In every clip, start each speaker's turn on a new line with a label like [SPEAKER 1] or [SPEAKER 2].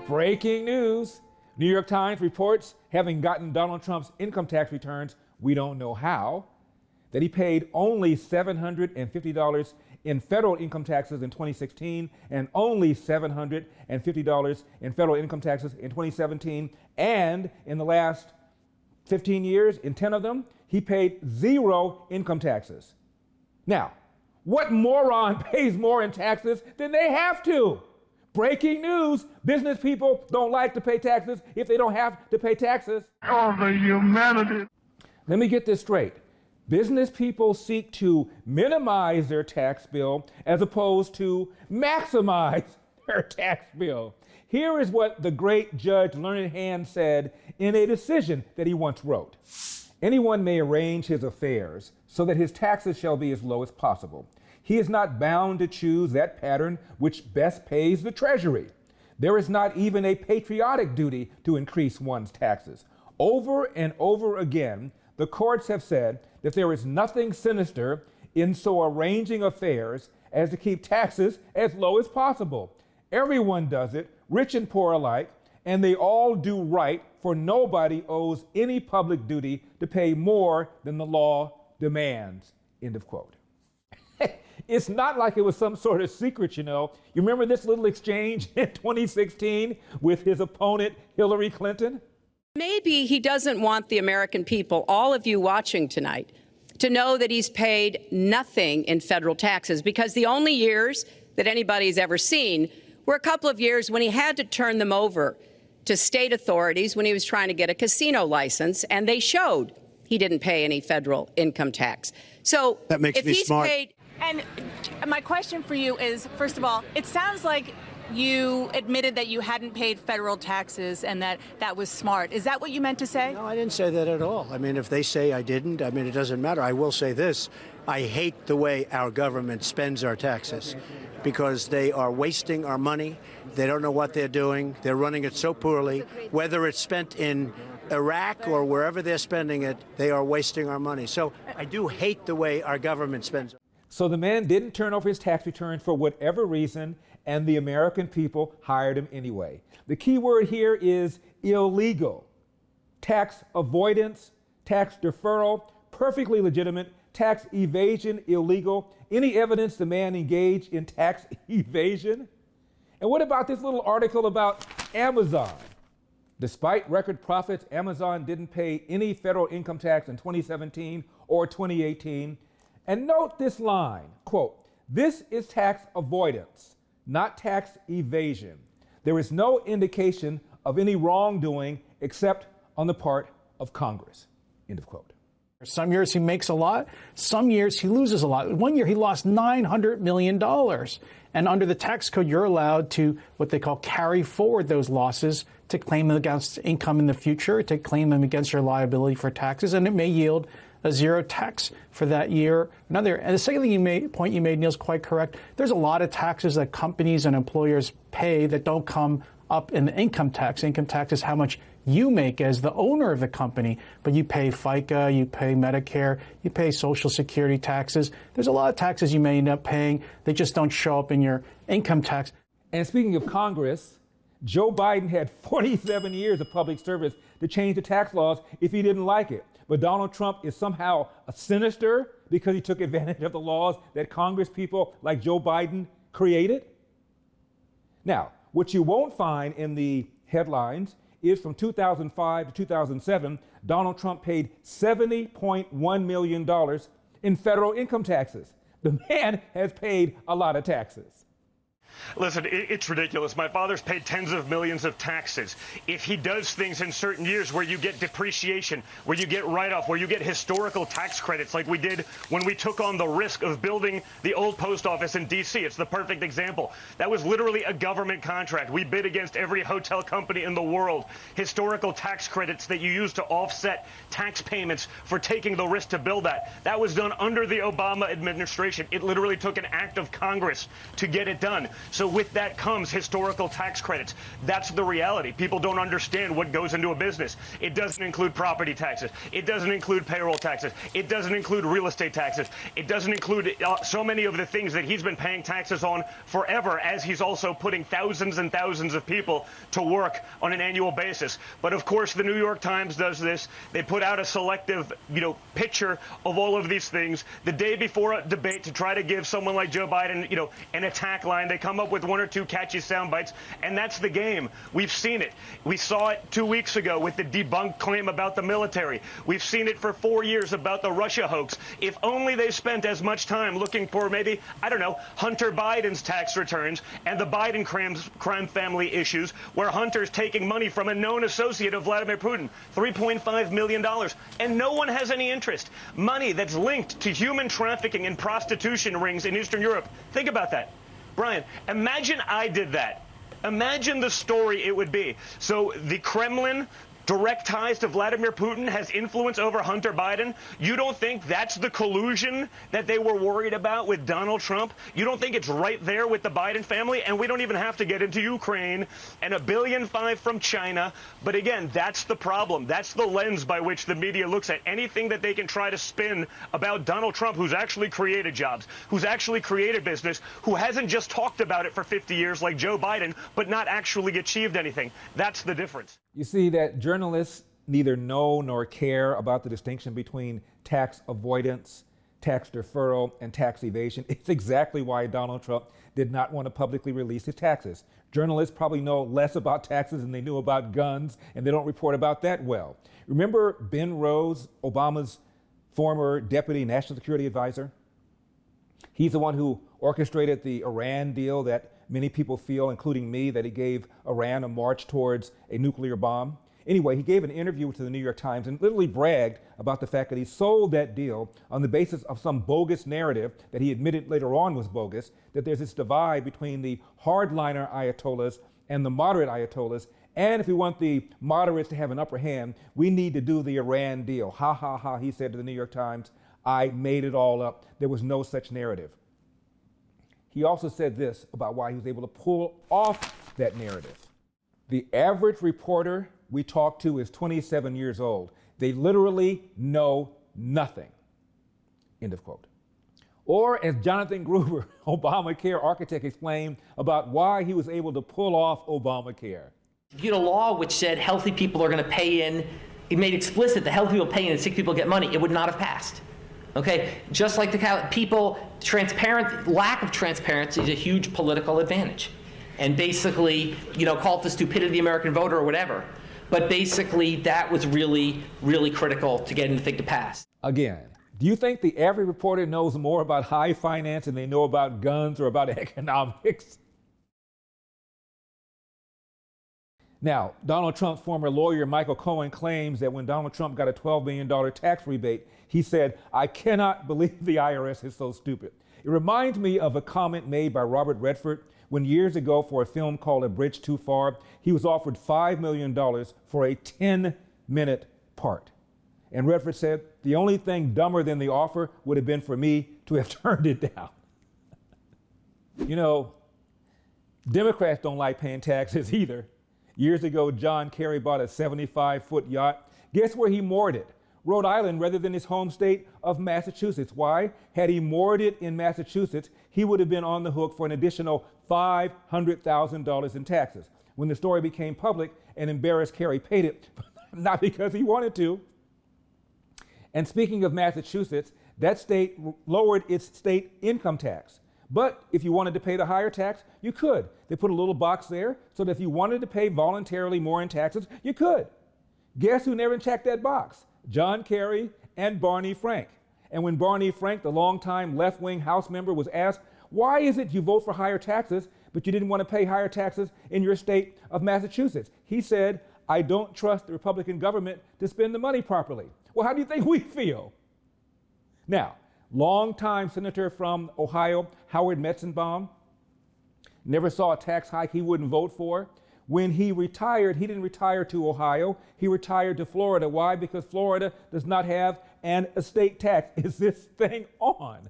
[SPEAKER 1] Breaking news. New York Times reports, having gotten Donald Trump's income tax returns, we don't know how, that he paid only $750 in federal income taxes in 2016 and only $750 in federal income taxes in 2017. And in the last 15 years, in 10 of them, he paid 0 income taxes. Now, what moron pays more in taxes than they have to? Breaking news, business people don't like to pay taxes if they don't have to pay taxes.
[SPEAKER 2] Oh, the humanity.
[SPEAKER 1] Let me get this straight. Business people seek to minimize their tax bill as opposed to maximize their tax bill. Here is what the great Judge Learned Hand said in a decision that he once wrote. Anyone may arrange his affairs so that his taxes shall be as low as possible. He is not bound to choose that pattern which best pays the Treasury. There is not even a patriotic duty to increase one's taxes. Over and over again, the courts have said that there is nothing sinister in so arranging affairs as to keep taxes as low as possible. Everyone does it, rich and poor alike, and they all do right, for nobody owes any public duty to pay more than the law demands. End of quote. It's not like it was some sort of secret, you know. You remember this little exchange in 2016 with his opponent, Hillary Clinton?
[SPEAKER 3] Maybe he doesn't want the American people, all of you watching tonight, to know that he's paid nothing in federal taxes, because the only years that anybody's ever seen were a couple of years when he had to turn them over to state authorities when he was trying to get a casino license, and they showed he didn't pay any federal income tax. So
[SPEAKER 4] that makes
[SPEAKER 3] if
[SPEAKER 4] me
[SPEAKER 3] he's
[SPEAKER 4] smart.
[SPEAKER 3] paid.
[SPEAKER 5] And my question for you is, first of all, it sounds like you admitted that you hadn't paid federal taxes and that was smart. Is that what you meant to say?
[SPEAKER 4] No, I didn't say that at all. I mean, if they say I didn't, I mean, it doesn't matter. I will say this. I hate the way our government spends our taxes because they are wasting our money. They don't know what they're doing. They're running it so poorly. Whether it's spent in Iraq or wherever they're spending it, they are wasting our money. So I do hate the way our government spends it.
[SPEAKER 1] So the man didn't turn over his tax return for whatever reason, and the American people hired him anyway. The key word here is illegal. Tax avoidance, tax deferral, perfectly legitimate. Tax evasion, illegal. Any evidence the man engaged in tax evasion? And what about this little article about Amazon? Despite record profits, Amazon didn't pay any federal income tax in 2017 or 2018. And note this line, quote, "This is tax avoidance, not tax evasion. There is no indication of any wrongdoing except on the part of Congress." End of quote.
[SPEAKER 6] Some years he makes a lot, some years he loses a lot. One year he lost $900 million. And under the tax code, you're allowed to what they call carry forward those losses to claim them against income in the future, to claim them against your liability for taxes, and it may yield a zero tax for that year. Another, and the second point you made, Neil, is quite correct. There's a lot of taxes that companies and employers pay that don't come up in the income tax. Income tax is how much you make as the owner of the company, but you pay FICA, you pay Medicare, you pay Social Security taxes. There's a lot of taxes you may end up paying. They just don't show up in your income tax.
[SPEAKER 1] And speaking of Congress, Joe Biden had 47 years of public service to change the tax laws if he didn't like it. But Donald Trump is somehow a sinister because he took advantage of the laws that Congress people like Joe Biden created? Now, what you won't find in the headlines is from 2005 to 2007, Donald Trump paid $70.1 million in federal income taxes. The man has paid a lot of taxes.
[SPEAKER 7] Listen, it's ridiculous. My father's paid tens of millions of taxes. If he does things in certain years where you get depreciation, where you get write-off, where you get historical tax credits like we did when we took on the risk of building the old post office in D.C. It's the perfect example. That was literally a government contract. We bid against every hotel company in the world. Historical tax credits that you use to offset tax payments for taking the risk to build that. That was done under the Obama administration. It literally took an act of Congress to get it done. So with that comes historical tax credits. That's the reality. People don't understand what goes into a business. It doesn't include property taxes. It doesn't include payroll taxes. It doesn't include real estate taxes. It doesn't include so many of the things that he's been paying taxes on forever, as he's also putting thousands and thousands of people to work on an annual basis. But of course, the New York Times does this. They put out a selective, picture of all of these things the day before a debate to try to give someone like Joe Biden, an attack line. They come up with one or two catchy sound bites, and that's the game. We've seen it. We saw it 2 weeks ago with the debunked claim about the military. We've seen it for 4 years about the Russia hoax. If only they spent as much time looking for maybe, I don't know, Hunter Biden's tax returns and the Biden crime family issues, where Hunter's taking money from a known associate of Vladimir Putin, $3.5 million, and no one has any interest. Money that's linked to human trafficking and prostitution rings in Eastern Europe. Think about that. Brian, imagine I did that. Imagine the story it would be. So the Kremlin, direct ties to Vladimir Putin, has influence over Hunter Biden. You don't think that's the collusion that they were worried about with Donald Trump? You don't think it's right there with the Biden family? And we don't even have to get into Ukraine and $1.5 billion from China. But again, that's the problem. That's the lens by which the media looks at anything that they can try to spin about Donald Trump, who's actually created jobs, who's actually created business, who hasn't just talked about it for 50 years like Joe Biden, but not actually achieved anything. That's the difference.
[SPEAKER 1] You see that journalists neither know nor care about the distinction between tax avoidance, tax deferral, and tax evasion. It's exactly why Donald Trump did not want to publicly release his taxes. Journalists probably know less about taxes than they knew about guns, and they don't report about that well. Remember Ben Rhodes, Obama's former deputy national security advisor? He's the one who orchestrated the Iran deal that many people feel, including me, that he gave Iran a march towards a nuclear bomb. Anyway, he gave an interview to the New York Times and literally bragged about the fact that he sold that deal on the basis of some bogus narrative that he admitted later on was bogus, that there's this divide between the hardliner Ayatollahs and the moderate Ayatollahs, and if we want the moderates to have an upper hand, we need to do the Iran deal. Ha, ha, ha, he said to the New York Times, I made it all up. There was no such narrative. He also said this about why he was able to pull off that narrative. The average reporter we talk to is 27 years old. They literally know nothing. End of quote. Or as Jonathan Gruber, Obamacare architect, explained about why he was able to pull off Obamacare.
[SPEAKER 8] If you had a law which said healthy people are going to pay in, it made explicit that healthy people pay in and sick people get money, it would not have passed. Okay, just like the people, lack of transparency is a huge political advantage. And basically, call it the stupidity of the American voter or whatever. But basically, that was really, really critical to getting the thing to pass.
[SPEAKER 1] Again, do you think the average reporter knows more about high finance than they know about guns or about economics? Now, Donald Trump's former lawyer, Michael Cohen, claims that when Donald Trump got a $12 million tax rebate, he said, I cannot believe the IRS is so stupid. It reminds me of a comment made by Robert Redford when years ago for a film called A Bridge Too Far, he was offered $5 million for a 10-minute part. And Redford said, the only thing dumber than the offer would have been for me to have turned it down. Democrats don't like paying taxes either. Years ago, John Kerry bought a 75-foot yacht. Guess where he moored it? Rhode Island rather than his home state of Massachusetts. Why? Had he moored it in Massachusetts, he would have been on the hook for an additional $500,000 in taxes. When the story became public, an embarrassed Kerry paid it, not because he wanted to. And speaking of Massachusetts, that state lowered its state income tax. But if you wanted to pay the higher tax, you could. They put a little box there so that if you wanted to pay voluntarily more in taxes, you could. Guess who never checked that box? John Kerry and Barney Frank. And when Barney Frank, the longtime left-wing House member, was asked, why is it you vote for higher taxes, but you didn't want to pay higher taxes in your state of Massachusetts? He said, I don't trust the Republican government to spend the money properly. Well, how do you think we feel? Now, longtime senator from Ohio, Howard Metzenbaum, never saw a tax hike he wouldn't vote for. When he retired, he didn't retire to Ohio. He retired to Florida. Why? Because Florida does not have an estate tax. Is this thing on?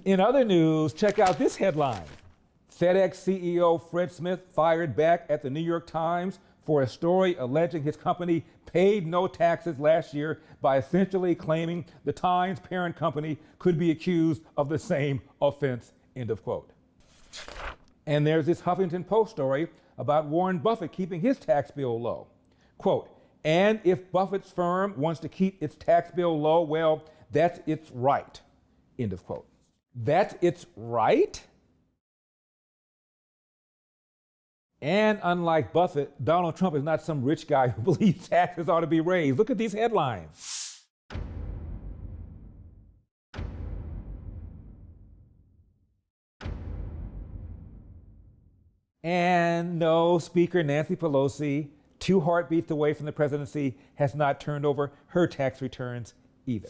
[SPEAKER 1] In other news, check out this headline. FedEx CEO Fred Smith fired back at the New York Times for a story alleging his company paid no taxes last year by essentially claiming the Times parent company could be accused of the same offense, end of quote. And there's this Huffington Post story about Warren Buffett keeping his tax bill low. Quote, and if Buffett's firm wants to keep its tax bill low, well, that's its right, end of quote. That's its right? And unlike Buffett, Donald Trump is not some rich guy who believes taxes ought to be raised. Look at these headlines. And no, Speaker Nancy Pelosi, 2 heartbeats away from the presidency, has not turned over her tax returns either.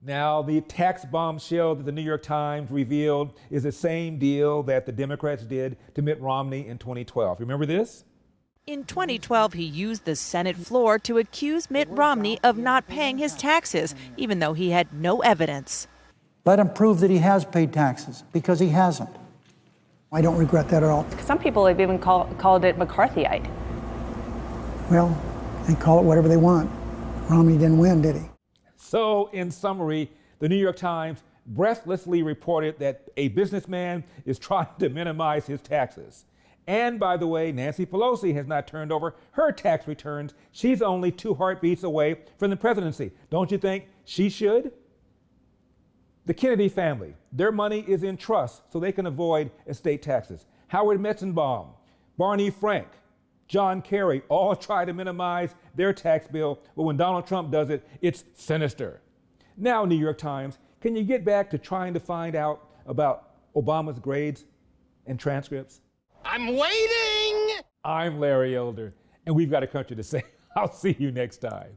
[SPEAKER 1] Now, the tax bombshell that the New York Times revealed is the same deal that the Democrats did to Mitt Romney in 2012. Remember this?
[SPEAKER 9] In 2012, he used the Senate floor to accuse Mitt Romney of not paying his taxes, even though he had no evidence.
[SPEAKER 10] Let him prove that he has paid taxes, because he hasn't. I don't regret that at all.
[SPEAKER 11] Some people have even called it McCarthyite.
[SPEAKER 10] Well, they call it whatever they want. Romney didn't win, did he?
[SPEAKER 1] So, in summary, the New York Times breathlessly reported that a businessman is trying to minimize his taxes. And by the way, Nancy Pelosi has not turned over her tax returns. She's only 2 heartbeats away from the presidency. Don't you think she should? The Kennedy family, their money is in trust so they can avoid estate taxes. Howard Metzenbaum, Barney Frank, John Kerry all try to minimize their tax bill, but when Donald Trump does it, it's sinister. Now, New York Times, can you get back to trying to find out about Obama's grades and transcripts?
[SPEAKER 2] I'm waiting!
[SPEAKER 1] I'm Larry Elder, and we've got a country to save. I'll see you next time.